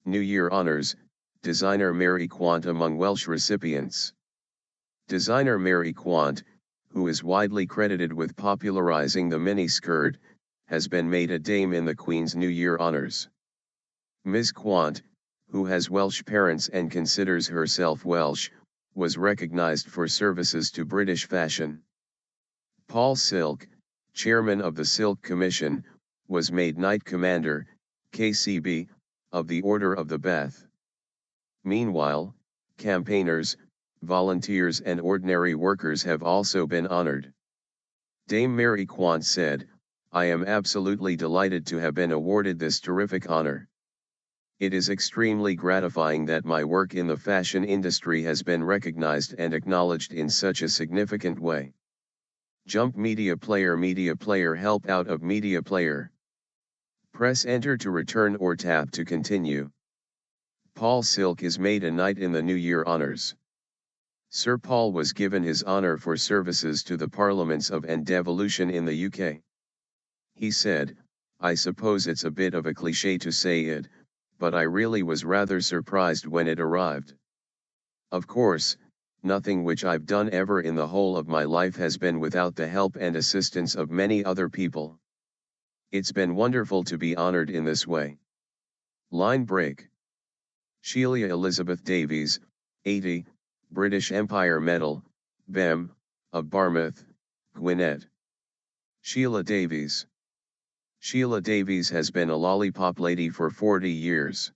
New Year Honours, designer Mary Quant among Welsh recipients. Designer Mary Quant, who is widely credited with popularising the mini-skirt, has been made a dame in the Queen's New Year Honours. Ms. Quant, who has Welsh parents and considers herself Welsh, was recognised for services to British fashion. Paul Silk, chairman of the Silk Commission, was made Knight Commander, KCB, of the Order of the Bath. Meanwhile, campaigners, volunteers and ordinary workers have also been honoured. Dame Mary Quant said, "I am absolutely delighted to have been awarded this terrific honour. It is extremely gratifying that my work in the fashion industry has been recognised and acknowledged in such a significant way." Jump media player help out of media player. Press enter to return or tap to continue. Paul Silk is made a knight in the New Year Honours. Sir Paul was given his honour for services to the Parliaments of and devolution in the UK. He said, "I suppose it's a bit of a cliché to say it, but I really was rather surprised when it arrived. Of course, nothing which I've done ever in the whole of my life has been without the help and assistance of many other people. It's been wonderful to be honoured in this way." Line break. Sheila Elizabeth Davies, 80, British Empire Medal, Bem, of Barmouth, Gwynedd. Sheila Davies. Sheila Davies has been a lollipop lady for 40 years.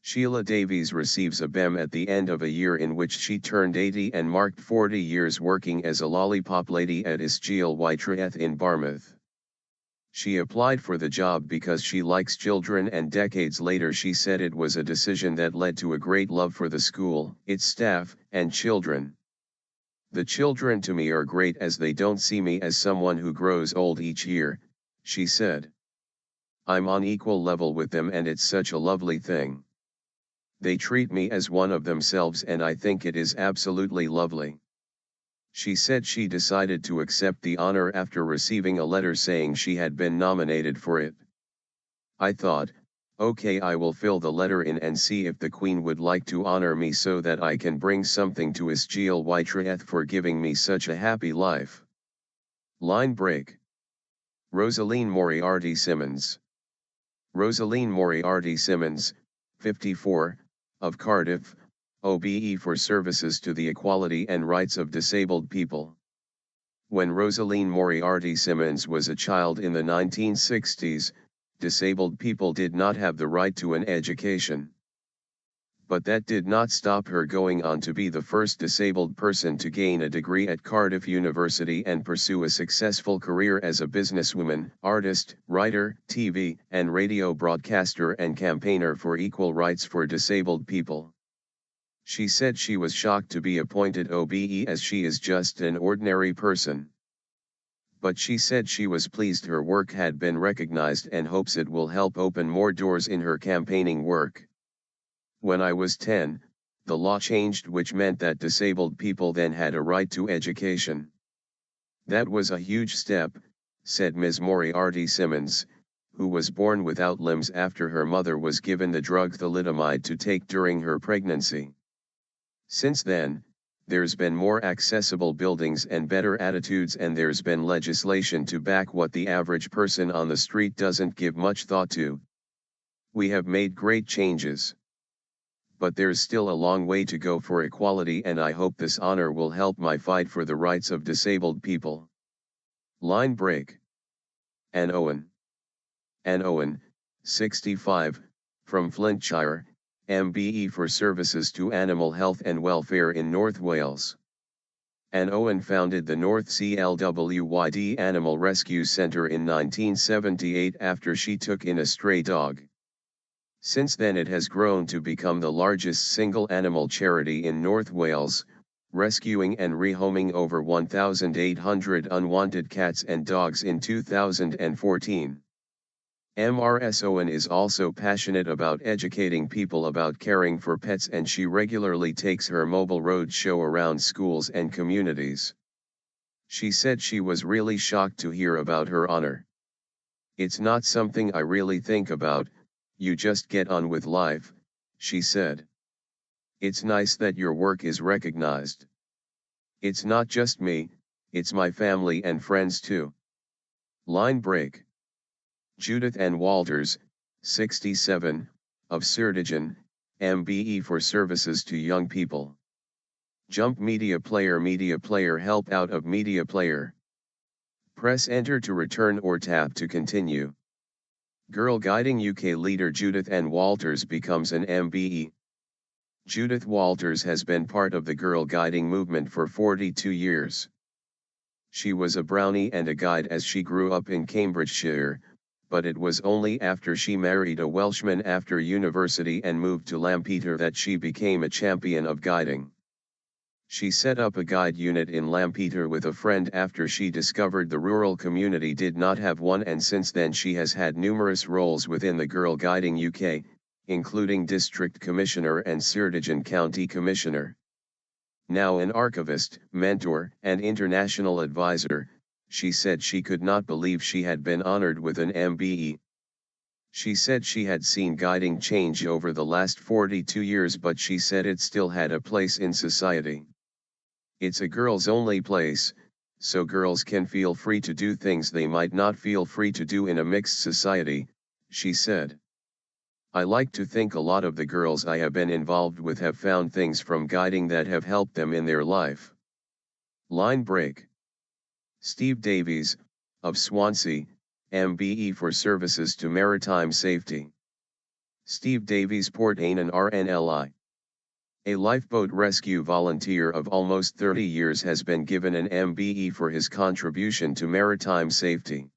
Sheila Davies receives a BEM at the end of a year in which she turned 80 and marked 40 years working as a lollipop lady at Ysgol Wytreth in Barmouth. She applied for the job because she likes children, and decades later she said it was a decision that led to a great love for the school, its staff, and children. "The children to me are great as they don't see me as someone who grows old each year," she said. "I'm on equal level with them and it's such a lovely thing. They treat me as one of themselves and I think it is absolutely lovely." She said she decided to accept the honor after receiving a letter saying she had been nominated for it. "I thought, okay, I will fill the letter in and see if the Queen would like to honor me so that I can bring something to Ysgol Wytreth for giving me such a happy life." Line break. Rosaleen Moriarty Simmons. Rosaleen Moriarty Simmons, 54, of Cardiff, OBE for services to the equality and rights of disabled people. When Rosaleen Moriarty Simmons was a child in the 1960s, disabled people did not have the right to an education. But that did not stop her going on to be the first disabled person to gain a degree at Cardiff University and pursue a successful career as a businesswoman, artist, writer, TV and radio broadcaster and campaigner for equal rights for disabled people. She said she was shocked to be appointed OBE as she is just an ordinary person. But she said she was pleased her work had been recognized and hopes it will help open more doors in her campaigning work. "When I was 10, the law changed which meant that disabled people then had a right to education. That was a huge step," said Ms. Moriarty Simmons, who was born without limbs after her mother was given the drug thalidomide to take during her pregnancy. "Since then, there's been more accessible buildings and better attitudes, and there's been legislation to back what the average person on the street doesn't give much thought to. We have made great changes. But there's still a long way to go for equality, and I hope this honor will help my fight for the rights of disabled people." Line break. Anne Owen. Anne Owen, 65, from Flintshire, MBE for services to animal health and welfare in North Wales. Anne Owen founded the North CLWYD Animal Rescue Centre in 1978 after she took in a stray dog. Since then it has grown to become the largest single animal charity in North Wales, rescuing and rehoming over 1,800 unwanted cats and dogs in 2014. Ms. Owen is also passionate about educating people about caring for pets, and she regularly takes her mobile road show around schools and communities. She said she was really shocked to hear about her honor. "It's not something I really think about, You just get on with life, she said. It's nice that your work is recognized. It's not just me, it's my family and friends too. Line break. Judith Walters, 67, of Certigen, MBE for services to young people. Jump media player help out of media player. Press enter to return or tap to continue. Girl Guiding UK leader Judith Walters becomes an MBE. Judith Walters has been part of the Girl Guiding movement for 42 years. She was a brownie and a guide as she grew up in Cambridgeshire, but it was only after she married a Welshman after university and moved to Lampeter that she became a champion of guiding. She set up a guide unit in Lampeter with a friend after she discovered the rural community did not have one, and since then she has had numerous roles within the Girl Guiding UK, including District Commissioner and Certigen County Commissioner. Now an archivist, mentor, and international advisor, she said she could not believe she had been honored with an MBE. She said she had seen guiding change over the last 42 years, but she said it still had a place in society. It's a girls-only place, so girls can feel free to do things they might not feel free to do in a mixed society, she said. I like to think a lot of the girls I have been involved with have found things from guiding that have helped them in their life. Line break. Steve Davies, of Swansea, MBE for services to maritime safety. Steve Davies Port Ainan RNLI. A lifeboat rescue volunteer of almost 30 years has been given an MBE for his contribution to maritime safety.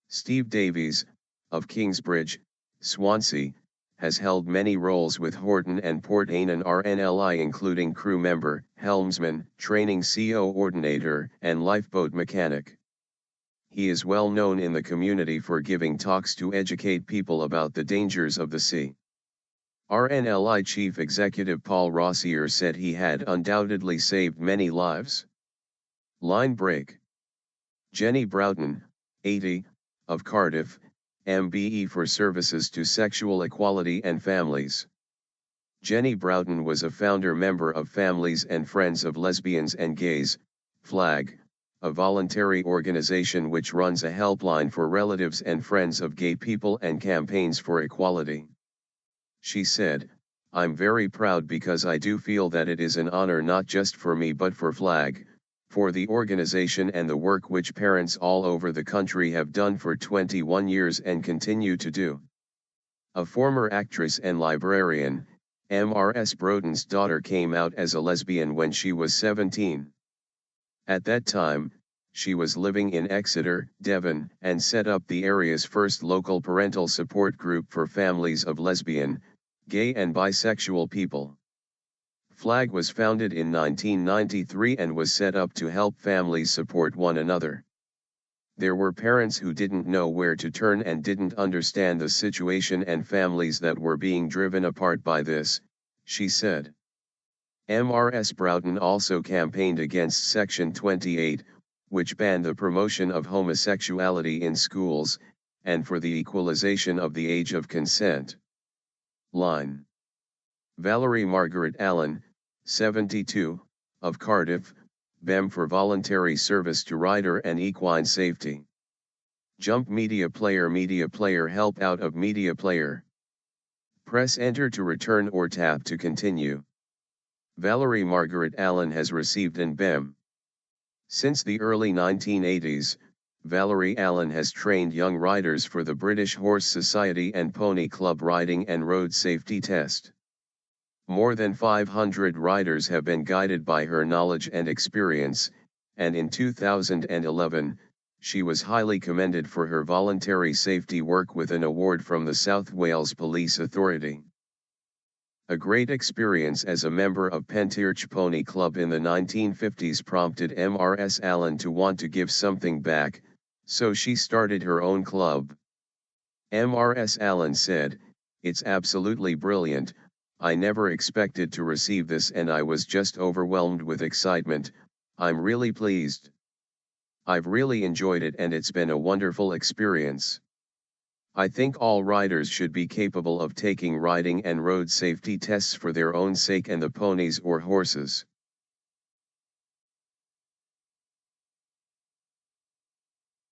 Steve Davies, of Kingsbridge, Swansea, has held many roles with Horton and Port Ainan RNLI, including crew member, helmsman, training coordinator, and lifeboat mechanic. He is well known in the community for giving talks to educate people about the dangers of the sea. RNLI Chief Executive Paul Rossier said he had undoubtedly saved many lives. Line break. Jenny Broughton, 80, of Cardiff, MBE for services to sexual equality and families. Jenny Broughton was a founder member of Families and Friends of Lesbians and Gays, FLAG, a voluntary organization which runs a helpline for relatives and friends of gay people and campaigns for equality. She said, I'm very proud because I do feel that it is an honor not just for me but for FLAG, for the organization and the work which parents all over the country have done for 21 years and continue to do. A former actress and librarian, Mrs. Broughton's daughter came out as a lesbian when she was 17. At that time, she was living in Exeter, Devon, and set up the area's first local parental support group for families of lesbian, gay and bisexual people. FLAG was founded in 1993 and was set up to help families support one another. There were parents who didn't know where to turn and didn't understand the situation and families that were being driven apart by this, she said. Mrs. Broughton also campaigned against Section 28, which banned the promotion of homosexuality in schools, and for the equalization of the age of consent. Line. Valerie Margaret Allen, 72, of Cardiff, BEM for voluntary service to rider and equine safety. Jump media player help out of media player. Press enter to return or tap to continue. Valerie Margaret Allen has received an BEM. Since the early 1980s, Valerie Allen has trained young riders for the British Horse Society and Pony Club riding and road safety test. More than 500 riders have been guided by her knowledge and experience, and in 2011, she was highly commended for her voluntary safety work with an award from the South Wales Police Authority. A great experience as a member of Pentirch Pony Club in the 1950s prompted Mrs. Allen to want to give something back, so she started her own club. Mrs. Allen said, "It's absolutely brilliant. I never expected to receive this and I was just overwhelmed with excitement. I'm really pleased. I've really enjoyed it and it's been a wonderful experience." I think all riders should be capable of taking riding and road safety tests for their own sake and the ponies or horses.